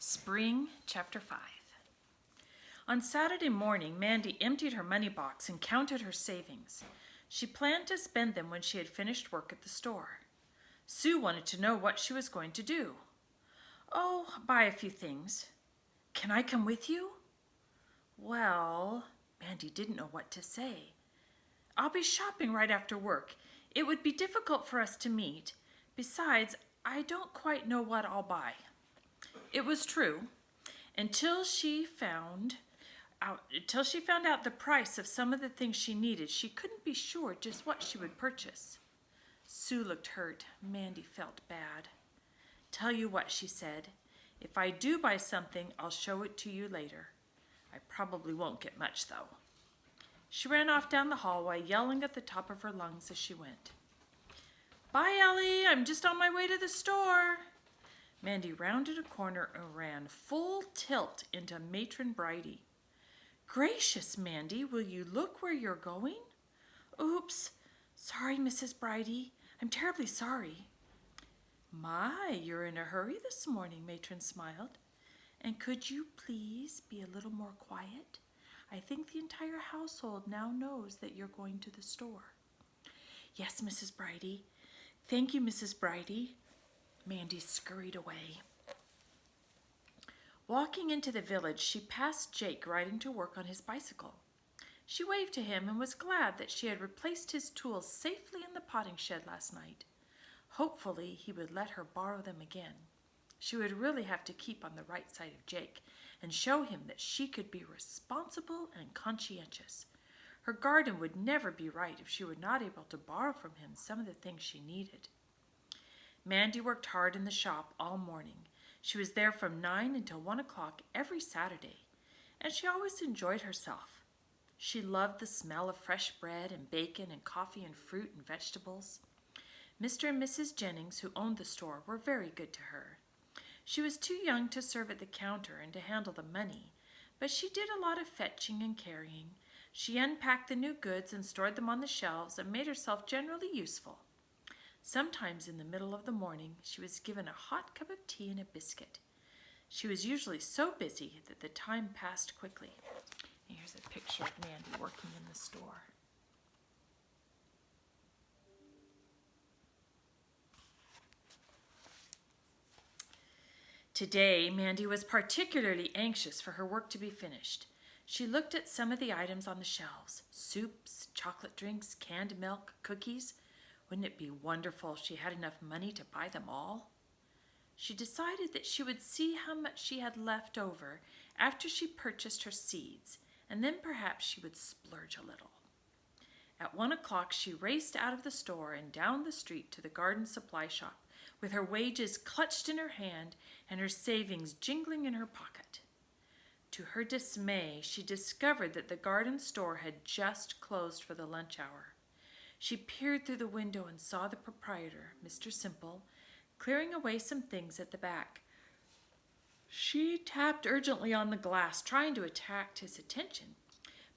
Spring, Chapter 5. On Saturday morning, Mandy emptied her money box and counted her savings. She planned to spend them when she had finished work at the store. Sue wanted to know what she was going to do. "Oh, buy a few things." "Can I come with you?" Well, Mandy didn't know what to say. "I'll be shopping right after work. It would be difficult for us to meet. Besides, I don't quite know what I'll buy." It was true. Until she found out the price of some of the things she needed, she couldn't be sure just what she would purchase. Sue looked hurt. Mandy felt bad. "Tell you what," she said. "If I do buy something, I'll show it to you later. I probably won't get much, though." She ran off down the hallway, yelling at the top of her lungs as she went. "Bye, Ellie. I'm just on my way to the store." Mandy rounded a corner and ran full tilt into Matron Bridie. "Gracious, Mandy, will you look where you're going?" "Oops. Sorry, Mrs. Bridie. I'm terribly sorry." "My, you're in a hurry this morning," Matron smiled. "And could you please be a little more quiet? I think the entire household now knows that you're going to the store." "Yes, Mrs. Bridie. Thank you, Mrs. Bridie." Mandy scurried away. Walking into the village, she passed Jake riding to work on his bicycle. She waved to him and was glad that she had replaced his tools safely in the potting shed last night. Hopefully, he would let her borrow them again. She would really have to keep on the right side of Jake and show him that she could be responsible and conscientious. Her garden would never be right if she were not able to borrow from him some of the things she needed. Mandy worked hard in the shop all morning. She was there from 9 until 1 o'clock every Saturday, and she always enjoyed herself. She loved the smell of fresh bread and bacon and coffee and fruit and vegetables. Mr. and Mrs. Jennings, who owned the store, were very good to her. She was too young to serve at the counter and to handle the money, but she did a lot of fetching and carrying. She unpacked the new goods and stored them on the shelves and made herself generally useful. Sometimes in the middle of the morning, she was given a hot cup of tea and a biscuit. She was usually so busy that the time passed quickly. And here's a picture of Mandy working in the store. Today, Mandy was particularly anxious for her work to be finished. She looked at some of the items on the shelves: soups, chocolate drinks, canned milk, cookies. Wouldn't it be wonderful if she had enough money to buy them all? She decided that she would see how much she had left over after she purchased her seeds, and then perhaps she would splurge a little. At 1 o'clock, she raced out of the store and down the street to the garden supply shop, with her wages clutched in her hand and her savings jingling in her pocket. To her dismay, she discovered that the garden store had just closed for the lunch hour. She peered through the window and saw the proprietor, Mr. Simple, clearing away some things at the back. She tapped urgently on the glass, trying to attract his attention,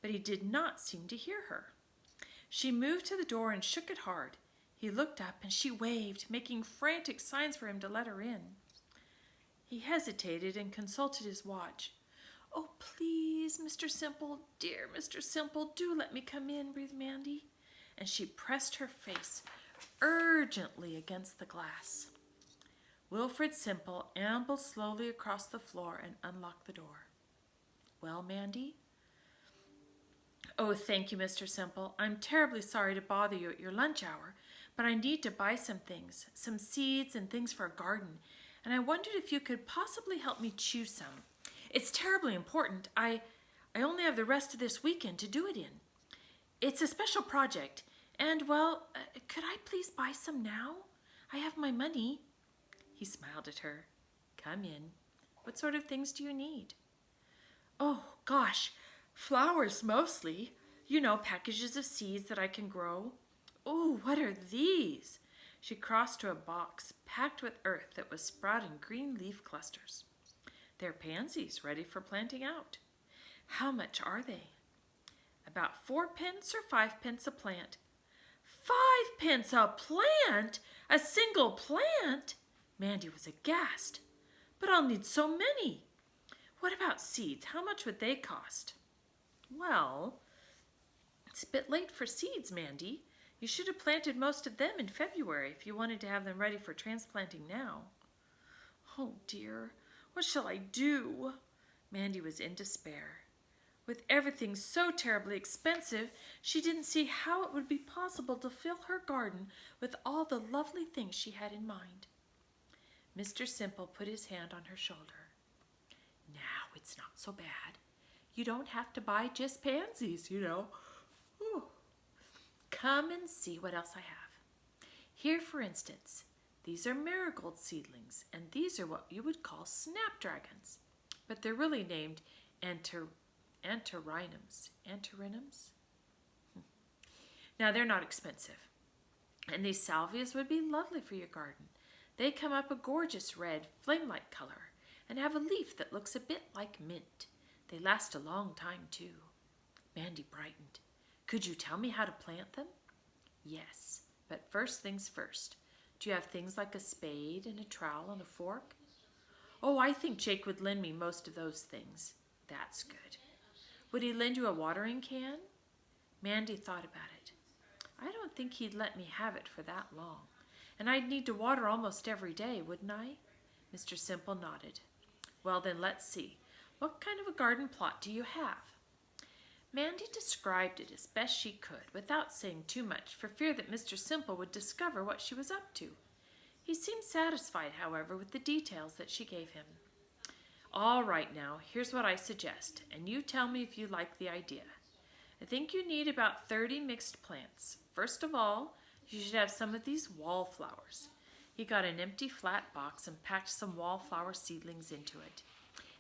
but he did not seem to hear her. She moved to the door and shook it hard. He looked up and she waved, making frantic signs for him to let her in. He hesitated and consulted his watch. "Oh, please, Mr. Simple, dear Mr. Simple, do let me come in," breathed Mandy, and she pressed her face urgently against the glass. Wilfred Simple ambled slowly across the floor and unlocked the door. "Well, Mandy?" "Oh, thank you, Mr. Simple. I'm terribly sorry to bother you at your lunch hour, but I need to buy some things, some seeds and things for a garden, and I wondered if you could possibly help me choose some. It's terribly important. I only have the rest of this weekend to do it in. It's a special project, and, well, could I please buy some now? I have my money." He smiled at her. "Come in. What sort of things do you need?" "Oh, gosh, flowers mostly. You know, packages of seeds that I can grow." "Oh, what are these?" She crossed to a box packed with earth that was sprouting green leaf clusters. "They're pansies ready for planting out." "How much are they?" "About 4 pence or 5 pence a plant." 5 pence a plant? A single plant?" Mandy was aghast. But I'll need so many. What about seeds? How much would they cost? Well, it's a bit late for seeds, Mandy. You should have planted most of them in February if you wanted to have them ready for transplanting now. Oh dear, what shall I do? Mandy was in despair. With everything so terribly expensive, she didn't see how it would be possible to fill her garden with all the lovely things she had in mind. Mr. Simple put his hand on her shoulder. Now, it's not so bad. You don't have to buy just pansies, you know. Ooh. Come and see what else I have. Here, for instance, these are marigold seedlings, and these are what you would call snapdragons, but they're really named antirrhinums. Antirrhinums? Now, they're not expensive, and these salvias would be lovely for your garden. They come up a gorgeous red, flame-like color and have a leaf that looks a bit like mint. They last a long time, too. Mandy brightened. Could you tell me how to plant them? Yes, but first things first. Do you have things like a spade and a trowel and a fork? Oh, I think Jake would lend me most of those things. That's good. Would he lend you a watering can? Mandy thought about it. I don't think he'd let me have it for that long. And I'd need to water almost every day, wouldn't I? Mr. Simple nodded. Well, then let's see. What kind of a garden plot do you have? Mandy described it as best she could, without saying too much, for fear that Mr. Simple would discover what she was up to. He seemed satisfied, however, with the details that she gave him. All right now, here's what I suggest, and you tell me if you like the idea. I think you need about 30 mixed plants. First of all, you should have some of these wallflowers. He got an empty flat box and packed some wallflower seedlings into it.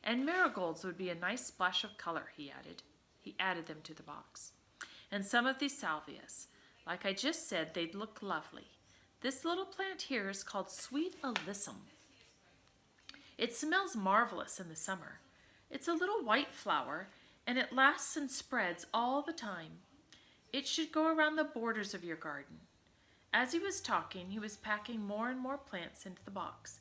And marigolds would be a nice splash of color, he added. He added them to the box. And some of these salvias. Like I just said, they'd look lovely. This little plant here is called Sweet Alyssum. It smells marvelous in the summer. It's a little white flower, and it lasts and spreads all the time. It should go around the borders of your garden. As he was talking, he was packing more and more plants into the box,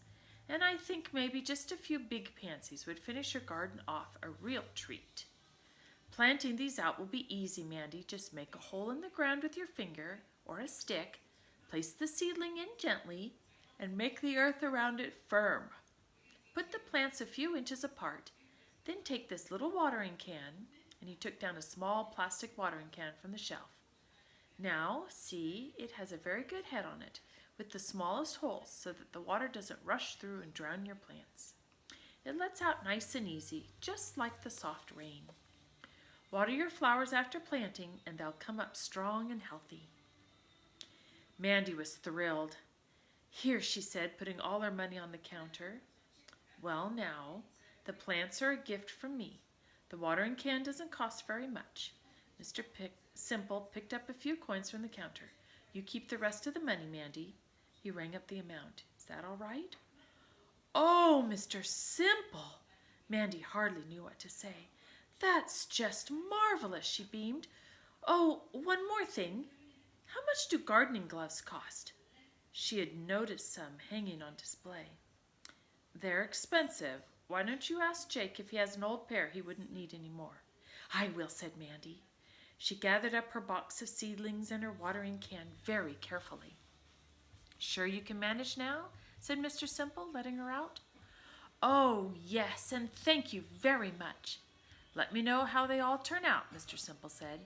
and I think maybe just a few big pansies would finish your garden off a real treat. Planting these out will be easy, Mandy. Just make a hole in the ground with your finger or a stick, place the seedling in gently, and make the earth around it firm. Put the plants a few inches apart, then take this little watering can, and he took down a small plastic watering can from the shelf. Now, see, it has a very good head on it, with the smallest holes so that the water doesn't rush through and drown your plants. It lets out nice and easy, just like the soft rain. Water your flowers after planting, and they'll come up strong and healthy. Mandy was thrilled. Here, she said, putting all her money on the counter. Well, now, the plants are a gift from me. The watering can doesn't cost very much. Mr. Simple picked up a few coins from the counter. You keep the rest of the money, Mandy. He rang up the amount. Is that all right? Oh, Mr. Simple! Mandy hardly knew what to say. That's just marvelous, she beamed. Oh, one more thing. How much do gardening gloves cost? She had noticed some hanging on display. They're expensive. Why don't you ask Jake if he has an old pair he wouldn't need any more? I will, said Mandy. She gathered up her box of seedlings and her watering can very carefully. Sure you can manage now? Said Mr. Simple, letting her out. Oh, yes, and thank you very much. Let me know how they all turn out, Mr. Simple said.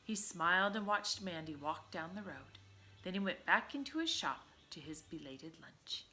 He smiled and watched Mandy walk down the road. Then he went back into his shop to his belated lunch.